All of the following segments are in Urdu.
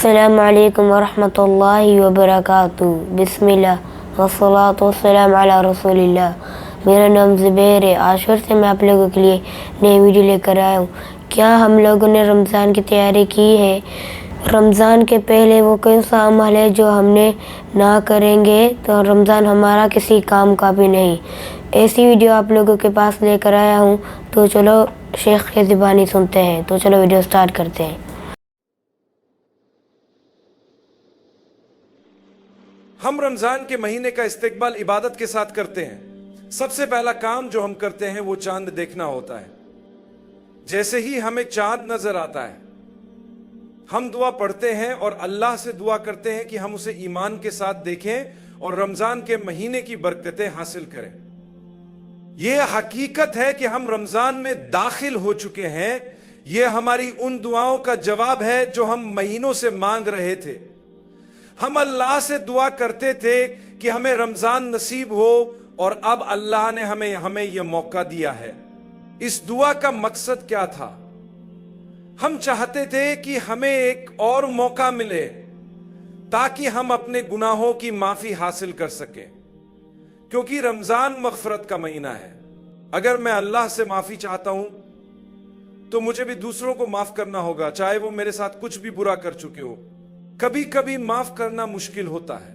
السلام علیکم ورحمۃ اللہ وبرکاتہ۔ بسم اللہ والصلاۃ والسلام علی رسول اللہ۔ میرا نام زبیر ہے۔ آج پھر سے میں آپ لوگوں کے لیے نئی ویڈیو لے کر آیا ہوں۔ کیا ہم لوگوں نے رمضان کی تیاری کی ہے؟ رمضان کے پہلے وہ کون سا عمل ہے جو ہم نے نہ کریں گے تو رمضان ہمارا کسی کام کا بھی نہیں؟ ایسی ویڈیو آپ لوگوں کے پاس لے کر آیا ہوں، تو چلو شیخ کی زبانی سنتے ہیں۔ تو چلو ویڈیو سٹارٹ کرتے ہیں۔ ہم رمضان کے مہینے کا استقبال عبادت کے ساتھ کرتے ہیں۔ سب سے پہلا کام جو ہم کرتے ہیں وہ چاند دیکھنا ہوتا ہے۔ جیسے ہی ہمیں چاند نظر آتا ہے ہم دعا پڑھتے ہیں اور اللہ سے دعا کرتے ہیں کہ ہم اسے ایمان کے ساتھ دیکھیں اور رمضان کے مہینے کی برکتیں حاصل کریں۔ یہ حقیقت ہے کہ ہم رمضان میں داخل ہو چکے ہیں۔ یہ ہماری ان دعاؤں کا جواب ہے جو ہم مہینوں سے مانگ رہے تھے۔ ہم اللہ سے دعا کرتے تھے کہ ہمیں رمضان نصیب ہو، اور اب اللہ نے ہمیں یہ موقع دیا ہے۔ اس دعا کا مقصد کیا تھا؟ ہم چاہتے تھے کہ ہمیں ایک اور موقع ملے تاکہ ہم اپنے گناہوں کی معافی حاصل کر سکیں، کیونکہ رمضان مغفرت کا مہینہ ہے۔ اگر میں اللہ سے معافی چاہتا ہوں تو مجھے بھی دوسروں کو معاف کرنا ہوگا، چاہے وہ میرے ساتھ کچھ بھی برا کر چکے ہو۔ کبھی کبھی معاف کرنا مشکل ہوتا ہے،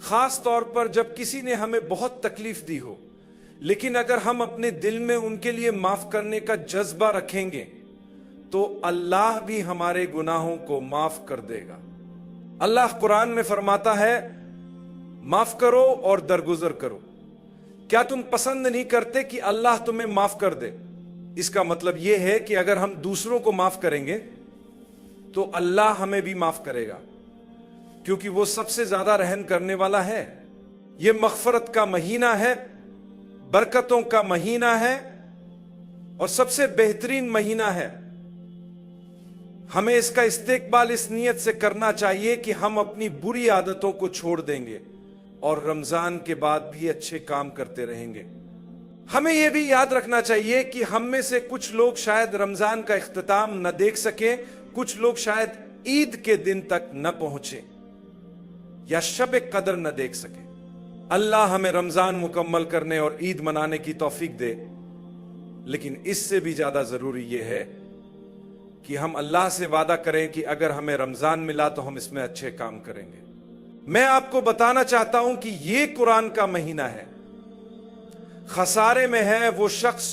خاص طور پر جب کسی نے ہمیں بہت تکلیف دی ہو، لیکن اگر ہم اپنے دل میں ان کے لیے معاف کرنے کا جذبہ رکھیں گے تو اللہ بھی ہمارے گناہوں کو معاف کر دے گا۔ اللہ قرآن میں فرماتا ہے، معاف کرو اور درگزر کرو۔ کیا تم پسند نہیں کرتے کہ اللہ تمہیں معاف کر دے؟ اس کا مطلب یہ ہے کہ اگر ہم دوسروں کو معاف کریں گے تو اللہ ہمیں بھی معاف کرے گا، کیونکہ وہ سب سے زیادہ رحم کرنے والا ہے۔ یہ مغفرت کا مہینہ ہے، برکتوں کا مہینہ ہے، اور سب سے بہترین مہینہ ہے۔ ہمیں اس کا استقبال اس نیت سے کرنا چاہیے کہ ہم اپنی بری عادتوں کو چھوڑ دیں گے اور رمضان کے بعد بھی اچھے کام کرتے رہیں گے۔ ہمیں یہ بھی یاد رکھنا چاہیے کہ ہم میں سے کچھ لوگ شاید رمضان کا اختتام نہ دیکھ سکیں، کچھ لوگ شاید عید کے دن تک نہ پہنچے یا شب قدر نہ دیکھ سکے۔ اللہ ہمیں رمضان مکمل کرنے اور عید منانے کی توفیق دے، لیکن اس سے بھی زیادہ ضروری یہ ہے کہ ہم اللہ سے وعدہ کریں کہ اگر ہمیں رمضان ملا تو ہم اس میں اچھے کام کریں گے۔ میں آپ کو بتانا چاہتا ہوں کہ یہ قرآن کا مہینہ ہے۔ خسارے میں ہے وہ شخص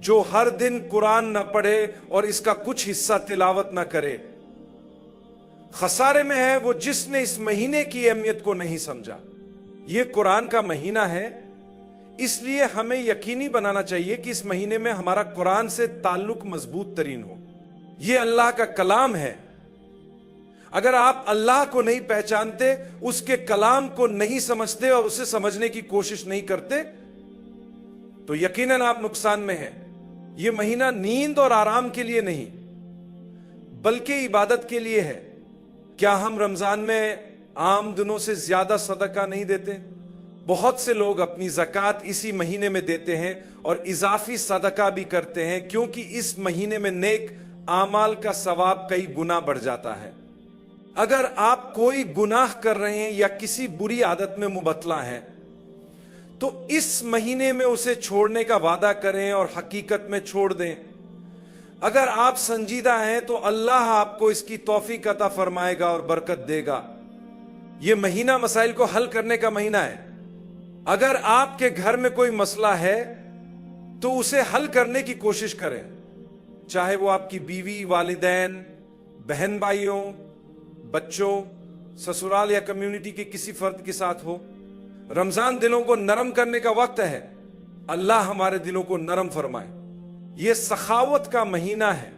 جو ہر دن قرآن نہ پڑھے اور اس کا کچھ حصہ تلاوت نہ کرے۔ خسارے میں ہے وہ جس نے اس مہینے کی اہمیت کو نہیں سمجھا۔ یہ قرآن کا مہینہ ہے، اس لیے ہمیں یقینی بنانا چاہیے کہ اس مہینے میں ہمارا قرآن سے تعلق مضبوط ترین ہو۔ یہ اللہ کا کلام ہے۔ اگر آپ اللہ کو نہیں پہچانتے، اس کے کلام کو نہیں سمجھتے اور اسے سمجھنے کی کوشش نہیں کرتے تو یقیناً آپ نقصان میں ہیں۔ یہ مہینہ نیند اور آرام کے لیے نہیں بلکہ عبادت کے لیے ہے۔ کیا ہم رمضان میں عام دنوں سے زیادہ صدقہ نہیں دیتے؟ بہت سے لوگ اپنی زکوٰۃ اسی مہینے میں دیتے ہیں اور اضافی صدقہ بھی کرتے ہیں، کیونکہ اس مہینے میں نیک اعمال کا ثواب کئی گنا بڑھ جاتا ہے۔ اگر آپ کوئی گناہ کر رہے ہیں یا کسی بری عادت میں مبتلا ہیں تو اس مہینے میں اسے چھوڑنے کا وعدہ کریں اور حقیقت میں چھوڑ دیں۔ اگر آپ سنجیدہ ہیں تو اللہ آپ کو اس کی توفیق عطا فرمائے گا اور برکت دے گا۔ یہ مہینہ مسائل کو حل کرنے کا مہینہ ہے۔ اگر آپ کے گھر میں کوئی مسئلہ ہے تو اسے حل کرنے کی کوشش کریں، چاہے وہ آپ کی بیوی، والدین، بہن بھائیوں، بچوں، سسرال یا کمیونٹی کے کسی فرد کے ساتھ ہو۔ رمضان دلوں کو نرم کرنے کا وقت ہے۔ اللہ ہمارے دلوں کو نرم فرمائے۔ یہ سخاوت کا مہینہ ہے۔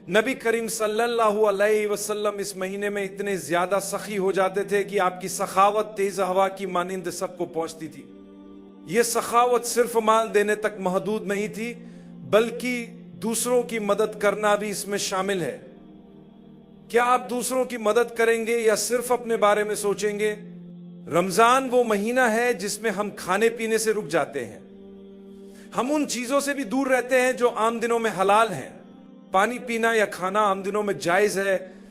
نبی کریم صلی اللہ علیہ وسلم اس مہینے میں اتنے زیادہ سخی ہو جاتے تھے کہ آپ کی سخاوت تیز ہوا کی مانند سب کو پہنچتی تھی۔ یہ سخاوت صرف مال دینے تک محدود نہیں تھی، بلکہ دوسروں کی مدد کرنا بھی اس میں شامل ہے۔ کیا آپ دوسروں کی مدد کریں گے یا صرف اپنے بارے میں سوچیں گے؟ رمضان وہ مہینہ ہے جس میں ہم کھانے پینے سے رک جاتے ہیں۔ ہم ان چیزوں سے بھی دور رہتے ہیں جو عام دنوں میں حلال ہیں۔ پانی پینا یا کھانا عام دنوں میں جائز ہے،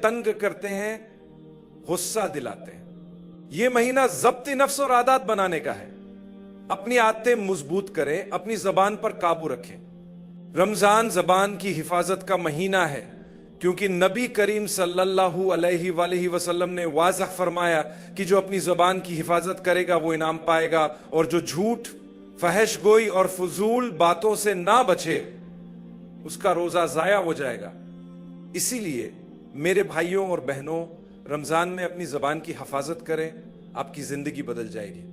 تنگ کرتے ہیں، غصہ دلاتے ہیں۔ یہ مہینہ ضبط نفس اور عادات بنانے کا ہے۔ اپنی عادتیں مضبوط کریں، اپنی زبان پر قابو رکھیں۔ رمضان زبان کی حفاظت کا مہینہ ہے، کیونکہ نبی کریم صلی اللہ علیہ وآلہ وسلم نے واضح فرمایا کہ جو اپنی زبان کی حفاظت کرے گا وہ انعام پائے گا، اور جو جھوٹ، فحش گوئی اور فضول باتوں سے نہ بچے اس کا روزہ ضائع ہو جائے گا۔ اسی لیے میرے بھائیوں اور بہنوں، رمضان میں اپنی زبان کی حفاظت کریں، آپ کی زندگی بدل جائے گی۔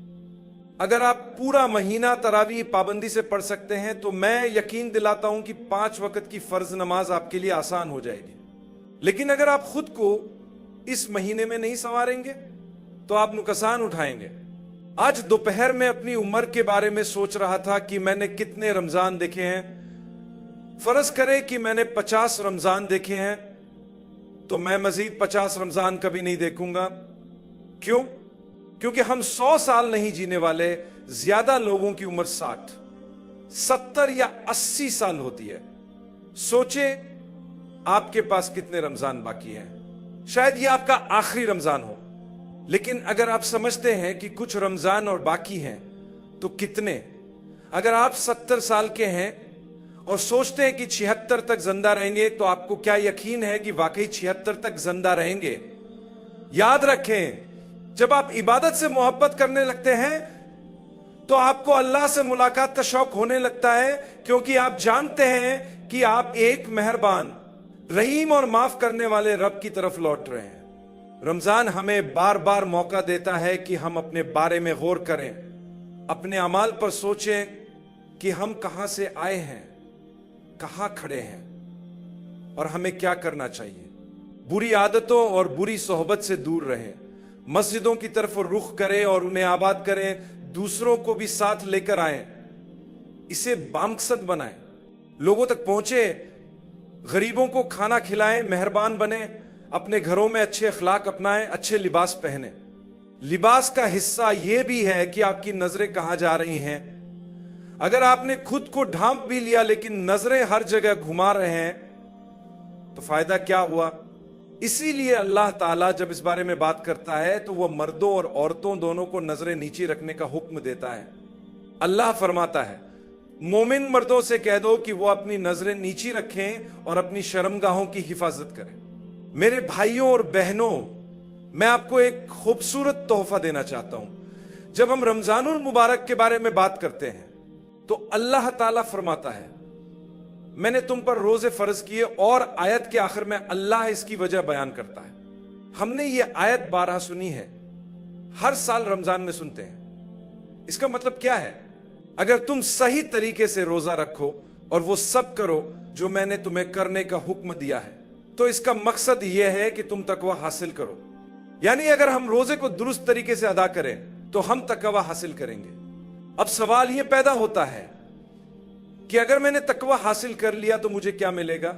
اگر آپ پورا مہینہ تراویح پابندی سے پڑھ سکتے ہیں تو میں یقین دلاتا ہوں کہ 5 وقت کی فرض نماز آپ کے لیے آسان ہو جائے گی۔ لیکن اگر آپ خود کو اس مہینے میں نہیں سنواریں گے تو آپ نقصان اٹھائیں گے۔ آج دوپہر میں اپنی عمر کے بارے میں سوچ رہا تھا کہ میں نے کتنے رمضان دیکھے ہیں۔ فرض کرے کہ میں نے 50 رمضان دیکھے ہیں تو میں مزید 50 رمضان کبھی نہیں دیکھوں گا۔ کیوں؟ کیونکہ ہم 100 سال نہیں جینے والے۔ زیادہ لوگوں کی عمر 60، 70 یا 80 سال ہوتی ہے۔ سوچیں آپ کے پاس کتنے رمضان باقی ہیں۔ شاید یہ آپ کا آخری رمضان ہو، لیکن اگر آپ سمجھتے ہیں کہ کچھ رمضان اور باقی ہیں تو کتنے؟ اگر آپ 70 سال کے ہیں اور سوچتے ہیں کہ 76 تک زندہ رہیں گے تو آپ کو کیا یقین ہے کہ واقعی 76 تک زندہ رہیں گے؟ یاد رکھیں، جب آپ عبادت سے محبت کرنے لگتے ہیں تو آپ کو اللہ سے ملاقات کا شوق ہونے لگتا ہے، کیونکہ آپ جانتے ہیں کہ آپ ایک مہربان، رحیم اور معاف کرنے والے رب کی طرف لوٹ رہے ہیں۔ رمضان ہمیں بار بار موقع دیتا ہے کہ ہم اپنے بارے میں غور کریں، اپنے اعمال پر سوچیں کہ ہم کہاں سے آئے ہیں، کہاں کھڑے ہیں، اور ہمیں کیا کرنا چاہیے۔ بری عادتوں اور بری صحبت سے دور رہیں، مسجدوں کی طرف رخ کریں اور انہیں آباد کریں، دوسروں کو بھی ساتھ لے کر آئیں، اسے بامقصد بنائیں، لوگوں تک پہنچے، غریبوں کو کھانا کھلائیں، مہربان بنیں، اپنے گھروں میں اچھے اخلاق اپنائیں، اچھے لباس پہنیں۔ لباس کا حصہ یہ بھی ہے کہ آپ کی نظریں کہاں جا رہی ہیں۔ اگر آپ نے خود کو ڈھانپ بھی لیا لیکن نظریں ہر جگہ گھما رہے ہیں تو فائدہ کیا ہوا؟ اسی لیے اللہ تعالیٰ جب اس بارے میں بات کرتا ہے تو وہ مردوں اور عورتوں دونوں کو نظریں نیچی رکھنے کا حکم دیتا ہے۔ اللہ فرماتا ہے مومن مردوں سے کہہ دو کہ وہ اپنی نظریں نیچی رکھیں اور اپنی شرمگاہوں کی حفاظت کریں۔ میرے بھائیوں اور بہنوں، میں آپ کو ایک خوبصورت تحفہ دینا چاہتا ہوں۔ جب ہم رمضان المبارک کے بارے میں بات کرتے ہیں تو اللہ تعالیٰ فرماتا ہے میں نے تم پر روزے فرض کیے، اور آیت کے آخر میں اللہ اس کی وجہ بیان کرتا ہے۔ ہم نے یہ آیت 12 سنی ہے، ہر سال رمضان میں سنتے ہیں۔ اس کا مطلب کیا ہے؟ اگر تم صحیح طریقے سے روزہ رکھو اور وہ سب کرو جو میں نے تمہیں کرنے کا حکم دیا ہے تو اس کا مقصد یہ ہے کہ تم تقوی حاصل کرو۔ یعنی اگر ہم روزے کو درست طریقے سے ادا کریں تو ہم تقوی حاصل کریں گے۔ اب سوال یہ پیدا ہوتا ہے کہ اگر میں نے تقوی حاصل کر لیا تو مجھے کیا ملے گا؟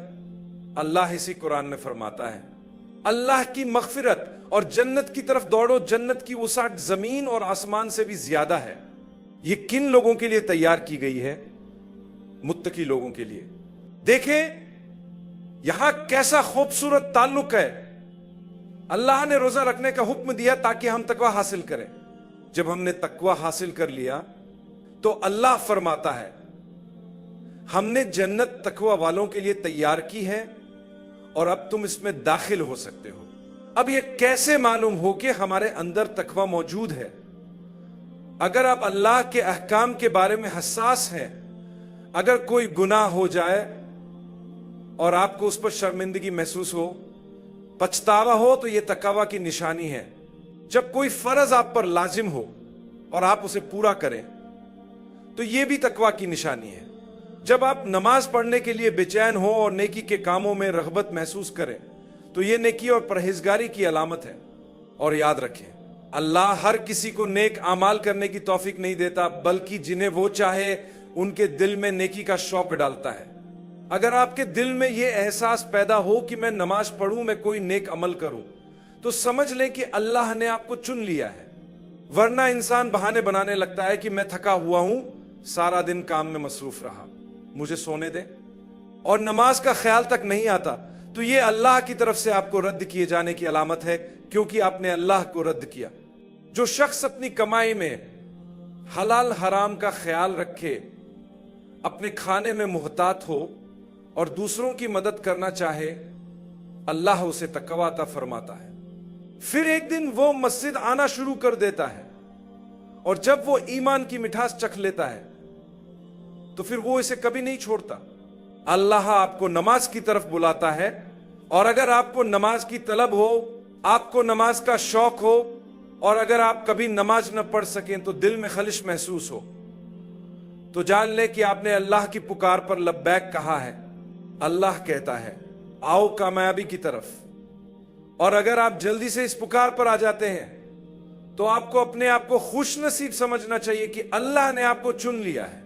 اللہ اسی قرآن میں فرماتا ہے اللہ کی مغفرت اور جنت کی طرف دوڑو، جنت کی وسعت زمین اور آسمان سے بھی زیادہ ہے۔ یہ کن لوگوں کے لیے تیار کی گئی ہے؟ متقی لوگوں کے لیے۔ دیکھیں یہاں کیسا خوبصورت تعلق ہے۔ اللہ نے روزہ رکھنے کا حکم دیا تاکہ ہم تقوی حاصل کریں۔ جب ہم نے تقوی حاصل کر لیا تو اللہ فرماتا ہے ہم نے جنت تقوی والوں کے لیے تیار کی ہے اور اب تم اس میں داخل ہو سکتے ہو۔ اب یہ کیسے معلوم ہو کہ ہمارے اندر تقوی موجود ہے؟ اگر آپ اللہ کے احکام کے بارے میں حساس ہیں، اگر کوئی گناہ ہو جائے اور آپ کو اس پر شرمندگی محسوس ہو، پچھتاوا ہو، تو یہ تقوی کی نشانی ہے۔ جب کوئی فرض آپ پر لازم ہو اور آپ اسے پورا کریں تو یہ بھی تقوی کی نشانی ہے۔ جب آپ نماز پڑھنے کے لیے بے چین ہو اور نیکی کے کاموں میں رغبت محسوس کریں تو یہ نیکی اور پرہیزگاری کی علامت ہے۔ اور یاد رکھیں اللہ ہر کسی کو نیک اعمال کرنے کی توفیق نہیں دیتا، بلکہ جنہیں وہ چاہے ان کے دل میں نیکی کا شوق ڈالتا ہے۔ اگر آپ کے دل میں یہ احساس پیدا ہو کہ میں نماز پڑھوں، میں کوئی نیک عمل کروں، تو سمجھ لیں کہ اللہ نے آپ کو چن لیا ہے۔ ورنہ انسان بہانے بنانے لگتا ہے کہ میں تھکا ہوا ہوں، سارا دن کام میں مصروف رہا، مجھے سونے دیں، اور نماز کا خیال تک نہیں آتا، تو یہ اللہ کی طرف سے آپ کو رد کیے جانے کی علامت ہے، کیونکہ آپ نے اللہ کو رد کیا۔ جو شخص اپنی کمائی میں حلال حرام کا خیال رکھے، اپنے کھانے میں محتاط ہو اور دوسروں کی مدد کرنا چاہے، اللہ اسے تقوی عطا فرماتا ہے۔ پھر ایک دن وہ مسجد آنا شروع کر دیتا ہے، اور جب وہ ایمان کی مٹھاس چکھ لیتا ہے تو پھر وہ اسے کبھی نہیں چھوڑتا۔ اللہ آپ کو نماز کی طرف بلاتا ہے، اور اگر آپ کو نماز کی طلب ہو، آپ کو نماز کا شوق ہو، اور اگر آپ کبھی نماز نہ پڑھ سکیں تو دل میں خلش محسوس ہو، تو جان لیں کہ آپ نے اللہ کی پکار پر لبیک کہا ہے۔ اللہ کہتا ہے آؤ کامیابی کی طرف، اور اگر آپ جلدی سے اس پکار پر آ جاتے ہیں تو آپ کو اپنے آپ کو خوش نصیب سمجھنا چاہیے کہ اللہ نے آپ کو چن لیا ہے۔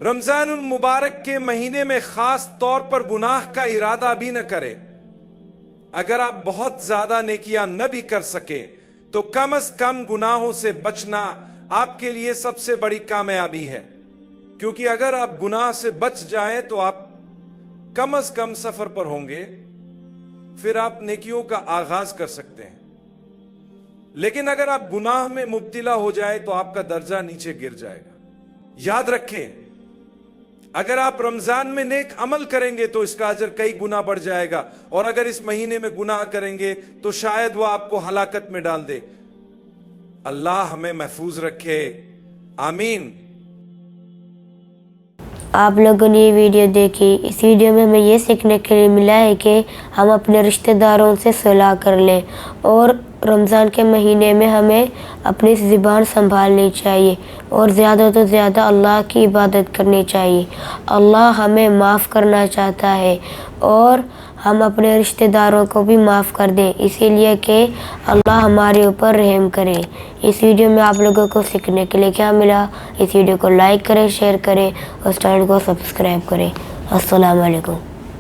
رمضان المبارک کے مہینے میں خاص طور پر گناہ کا ارادہ بھی نہ کرے۔ اگر آپ بہت زیادہ نیکیاں نہ بھی کر سکے تو کم از کم گناہوں سے بچنا آپ کے لیے سب سے بڑی کامیابی ہے، کیونکہ اگر آپ گناہ سے بچ جائیں تو آپ کم از کم سفر پر ہوں گے، پھر آپ نیکیوں کا آغاز کر سکتے ہیں۔ لیکن اگر آپ گناہ میں مبتلا ہو جائے تو آپ کا درجہ نیچے گر جائے گا۔ یاد رکھیں، اگر آپ رمضان میں نیک عمل کریں گے تو اس کا اجر کئی گنا بڑھ جائے گا، اور اگر اس مہینے میں گناہ کریں گے تو شاید وہ آپ کو ہلاکت میں ڈال دے۔ اللہ ہمیں محفوظ رکھے، آمین۔ آپ لوگوں نے یہ ویڈیو دیکھی، اس ویڈیو میں ہمیں یہ سیکھنے کے لیے ملا ہے کہ ہم اپنے رشتہ داروں سے صلح کر لیں، اور رمضان کے مہینے میں ہمیں اپنی زبان سنبھالنی چاہیے اور زیادہ تو زیادہ اللہ کی عبادت کرنی چاہیے۔ اللہ ہمیں معاف کرنا چاہتا ہے، اور ہم اپنے رشتہ داروں کو بھی معاف کر دیں، اسی لیے کہ اللہ ہمارے اوپر رحم کرے۔ اس ویڈیو میں آپ لوگوں کو سیکھنے کے لیے کیا ملا؟ اس ویڈیو کو لائک کریں، شیئر کریں اور چینل کو سبسکرائب کریں۔ السلام علیکم۔